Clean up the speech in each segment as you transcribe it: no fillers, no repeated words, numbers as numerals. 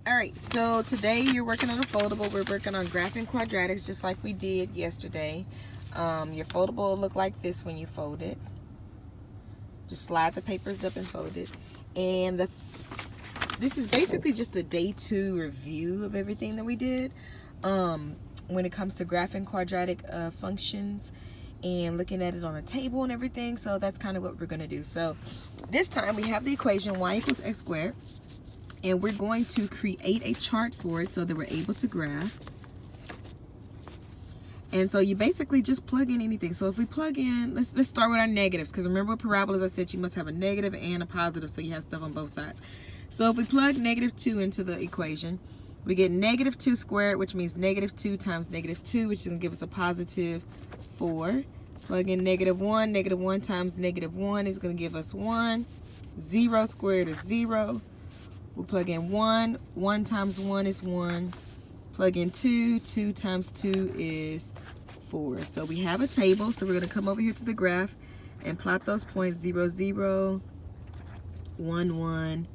Alright, so today you're working on a foldable. We're working on graphing quadratics just like we did yesterday. Your foldable will look like this when you fold it. Just slide the papers up and fold it. And this is basically just a day 2 review of everything that we did when it comes to graphing quadratic functions and looking at it on a table and everything. So that's kind of what we're going to do. So this time we have the equation y equals x squared. And we're going to create a chart for it so that we're able to graph. And so you basically just plug in anything. So if we plug in, let's start with our negatives, because remember with parabolas I said you must have a negative and a positive, so you have stuff on both sides. So if we plug -2 into the equation, we get -2 squared, which means -2 times -2, which is going to give us a positive 4. Plug in -1, -1 times -1 is going to give us 1. 0 squared is 0. We'll plug in 1. 1 times 1 is 1. Plug in 2. 2 times 2 is 4. So we have a table. So we're going to come over here to the graph and plot those points 0, 0, 1, 1,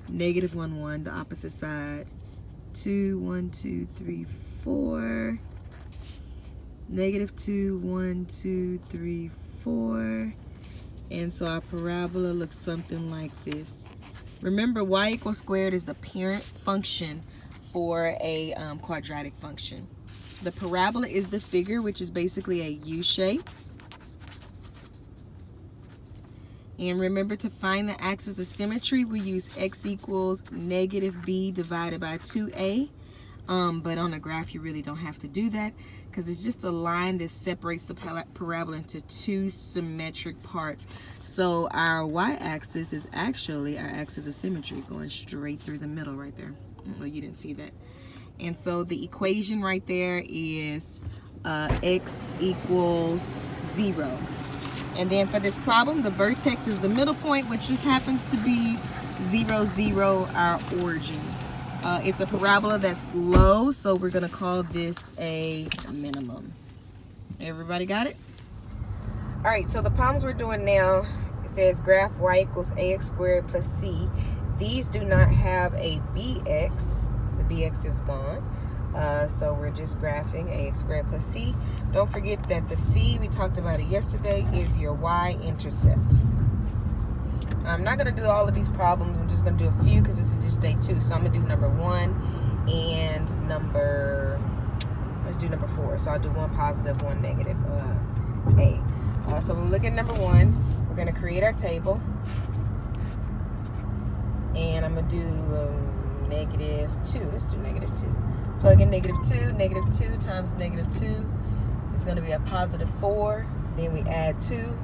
-1, 1, the opposite side. 2, 1, 2, 3, 4. -2, 1, 2, 3, 4. And so our parabola looks something like this. Remember, y equals squared is the parent function for a quadratic function. The parabola is the figure, which is basically a U shape. And remember, to find the axis of symmetry, we use x equals -b divided by 2a. But on a graph, you really don't have to do that because it's just a line that separates the parabola into 2 symmetric parts. So our y-axis is actually our axis of symmetry going straight through the middle right there. Oh, you didn't see that. And so the equation right there is x equals 0. And then for this problem, the vertex is the middle point, which just happens to be 0, 0, our origin. It's a parabola that's low, so we're going to call this a minimum. Everybody got it? All right, so the problems we're doing now, it says graph y equals ax squared plus c. These do not have a bx. The bx is gone. So we're just graphing ax squared plus c. Don't forget that the c, we talked about it yesterday, is your y-intercept. I'm not going to do all of these problems. I'm just going to do a few because this is just day 2. So I'm going to do number 1 and let's do number 4. So I'll do 1 positive, 1 negative. So we'll look at number 1. We're going to create our table. And I'm going to do -2. Let's do -2. Plug in -2. -2 times -2 is going to be a positive 4. Then we add 2.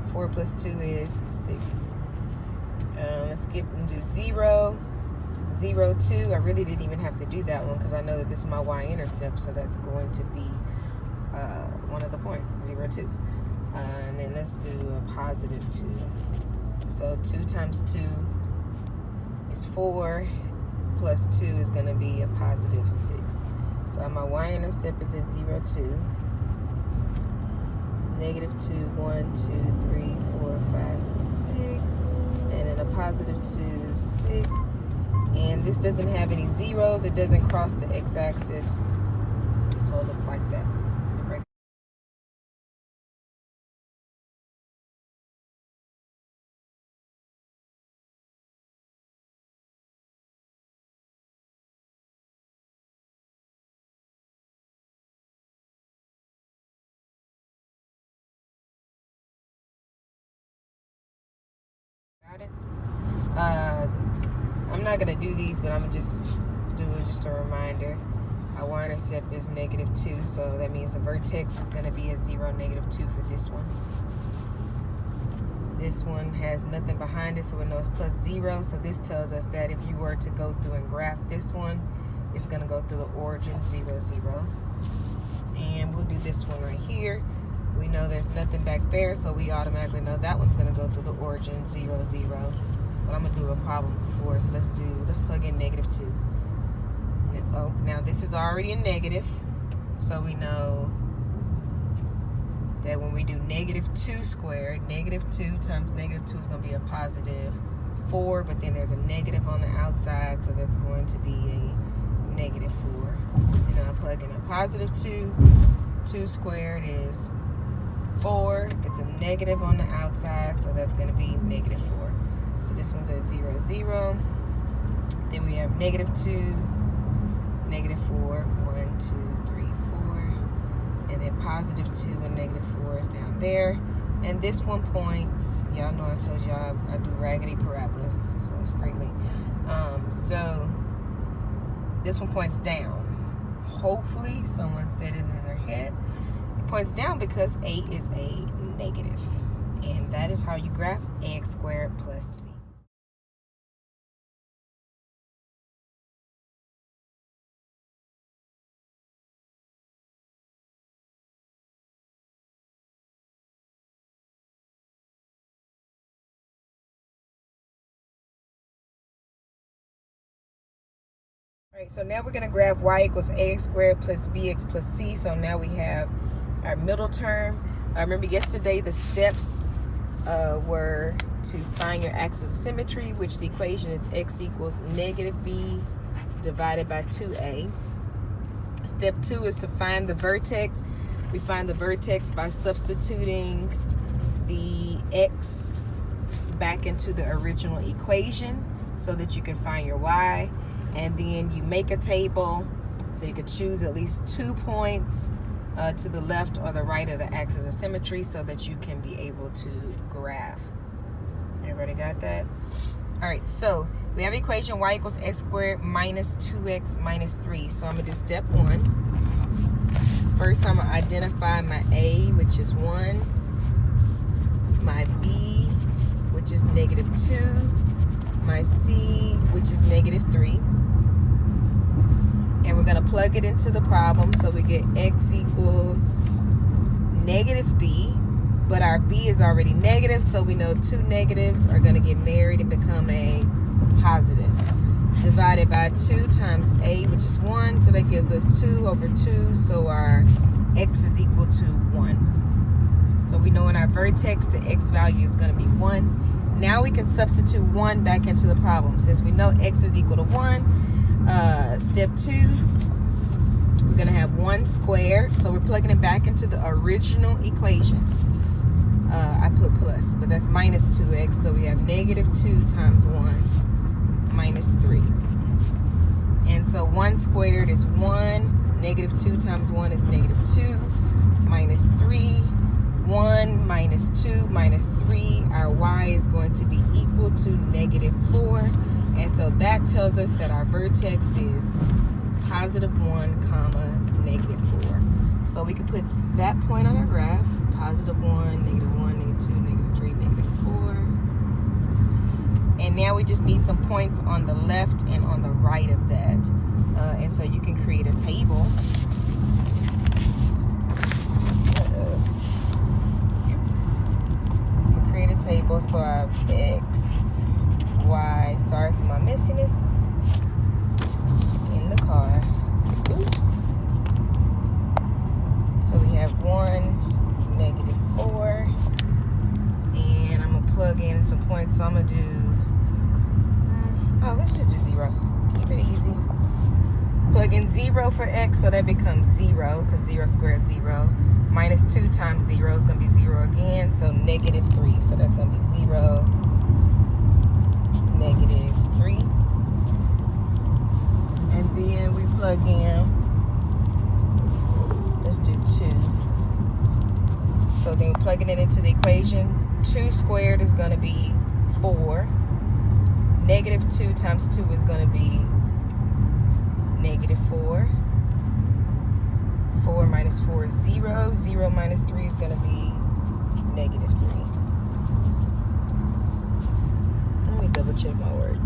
4 plus 2 is 6. Let's skip and do 0, 0, 2. I really didn't even have to do that one because I know that this is my y-intercept, so that's going to be one of the points, 0, 2. And then let's do a positive 2. So 2 times 2 is 4, plus 2 is going to be a positive 6. So my y-intercept is at 0, 2. -2, 1, 2, 3, 4, 5, 6. And then a positive 2, 6. And this doesn't have any zeros. It doesn't cross the x-axis. So it looks like that. Got it? I'm not going to do these, but I'm going to just do just a reminder. Our y-intercept is -2, so that means the vertex is going to be a 0, -2 for this one. This one has nothing behind it, so we know it's plus 0. So this tells us that if you were to go through and graph this one, it's going to go through the origin 0, 0. And we'll do this one right here. We know there's nothing back there, so we automatically know that one's going to go through the origin 0, 0. But I'm going to do a problem before, so let's plug in -2. Oh, now this is already a negative, so we know that when we do -2 squared, -2 times -2 is going to be a positive 4, but then there's a negative on the outside, so that's going to be a negative 4. And then I plug in a positive 2. 2 squared is 4. It's a negative on the outside, so that's going to be negative 4. So this one's at 0, 0. Then we have negative 2, negative 4, 1, 2, 3, 4. And then positive 2 and negative 4 is down there. And this one points, y'all know I told y'all I do raggedy parabolas, so it's greatly. So this one points down. Hopefully someone said it in their head. It points down because A is a negative. And that is how you graph ax squared plus c. Alright, so now we're going to graph y equals ax squared plus bx plus c. So now we have our middle term. Remember yesterday the steps were to find your axis of symmetry, which the equation is x equals negative b divided by 2a. Step 2 is to find the vertex. We find the vertex by substituting the x back into the original equation so that you can find your y. And then you make a table so you could choose at least 2 points to the left or the right of the axis of symmetry so that you can be able to graph. Everybody got that? All right, so we have equation y equals x squared minus 2x minus 3. So I'm going to do step 1. First, I'm going to identify my a, which is 1, my b, which is negative 2, my c, which is negative 3. And we're going to plug it into the problem. So we get x equals negative b. But our b is already negative, so we know 2 negatives are going to get married and become a positive. Divided by 2 times a, which is 1. So that gives us 2 over 2. So our x is equal to 1. So we know in our vertex the x value is going to be 1. Now we can substitute 1 back into the problem. Since we know x is equal to 1, step 2, we're going to have 1 squared. So we're plugging it back into the original equation. I put plus, but that's minus 2x. So we have negative 2 times 1 minus 3. And so 1 squared is 1. Negative 2 times 1 is negative 2 minus 3. 1 minus 2 minus 3, our y is going to be equal to negative 4. And so that tells us that our vertex is positive 1 comma negative 4. So we can put that point on our graph, positive 1, negative 1, negative 2, negative 3, negative 4. And now we just need some points on the left and on the right of that. And so you can create a table. Table, so I have x, y, sorry for my messiness in the car. Oops. So we have 1, negative 4, and I'm gonna plug in some points. So I'm gonna do, let's just do 0. Keep it easy. Plug in 0 for x, so that becomes 0, because 0 squared is 0. Minus 2 times 0 is going to be 0 again, so negative 3. So that's going to be 0, negative 3. And then we plug in, let's do 2. So then we're plugging it into the equation. 2 squared is going to be 4. Negative 2 times 2 is going to be negative 4. 4 minus 4 is 0. 0 minus 3 is going to be negative 3. Let me double check my work.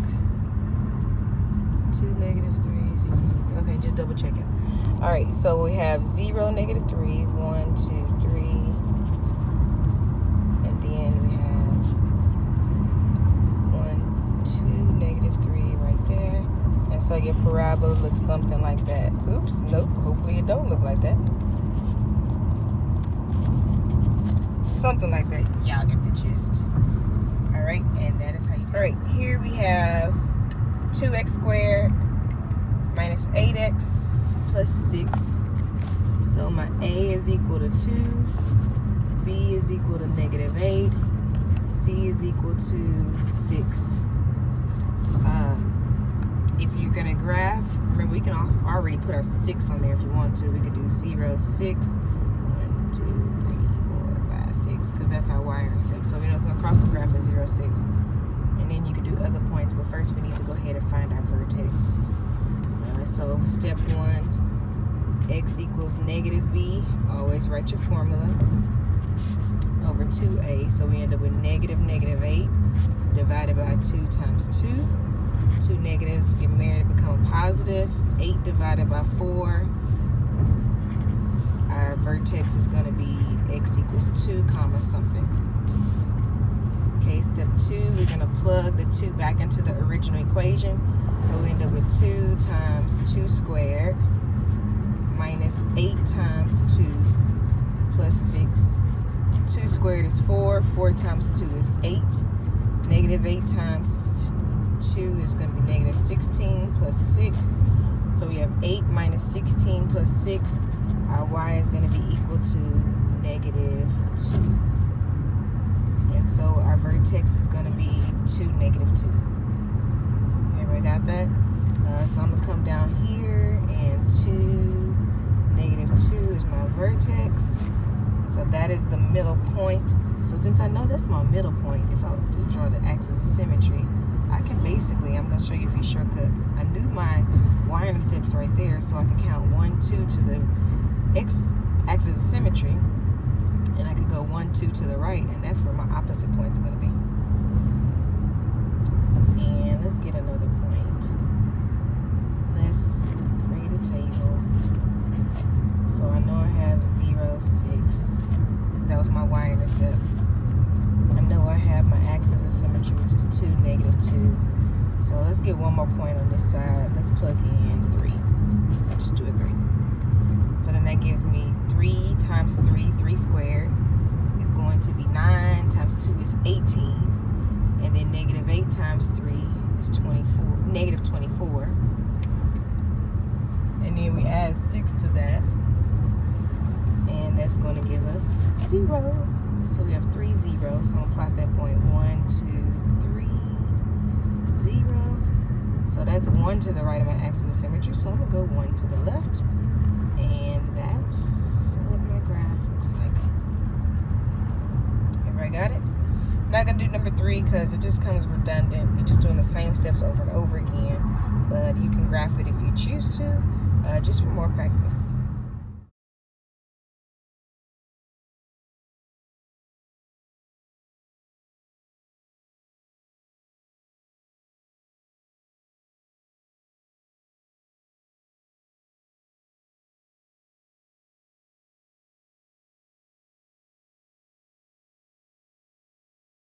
2, negative 3, 0. Okay, just double check it. Alright, so we have 0, negative 3, 1, 2, 3. And then we have 1, 2, negative 3 right there. And so your parabola looks something like that. Oops, nope, hopefully it don't look like that. Something like that. Y'all get the gist. Alright, and that is how you do it. Alright, here 2x squared minus 8x plus 6. So my A is equal to 2, B is equal to negative 8, C is equal to 6. If you're going to graph, remember we can also already put our 6 on there if you want to. We could do 0, 6, 1, 2, 3, 4, 5, 6, because that's our y-intercept. So we know it's going to cross the graph at 0, 6. And then you can do other points, but first we need to go ahead and find our vertex. So step 1, x equals negative b. Always write your formula over 2a. So we end up with negative 8 divided by 2 times 2. 2 negatives get married to become positive. 8 divided by 4. Our vertex is going to be x equals 2 comma something. Okay, step 2, we're going to plug the 2 back into the original equation. So we end up with 2 times 2 squared minus 8 times 2 plus 6. 2 squared is 4. 4 times 2 is 8. Negative 8 times 2 is going to be negative 16 plus 6. So we have 8 minus 16 plus 6. Our y is going to be equal to negative 2. And so our vertex is going to be 2, negative 2. Everybody got that? So I'm going to come down here, and 2, negative 2 is my vertex. So that is the middle point. So since I know that's my middle point, if I do draw the axis of symmetry, I can basically, I'm going to show you a few shortcuts. I knew my y-intercepts right there, so I can count 1, 2 to the x-axis of symmetry, and I could go 1, 2 to the right, and that's where my opposite point is going to be. And let's get another point. Let's create a table. So I know I have 0, 6, because that was my y-intercept. I know I have my axis of symmetry, which is 2, negative 2. So let's get one more point on this side. Let's plug in 3. I'll just do a 3. So then that gives me 3 times 3, 3 squared, is going to be 9 times 2 is 18. And then negative 8 times 3 is 24, negative 24. And then we add 6 to that. And that's going to give us 0. So we have 3 zeros. So I'm going to plot that point. 1, 2, 3, 0. So that's 1 to the right of my axis of symmetry. So I'm going to go 1 to the left. And that's what my graph looks like. Everybody got it? Not going to do number 3 because it just comes redundant. You're just doing the same steps over and over again. But you can graph it if you choose to, just for more practice.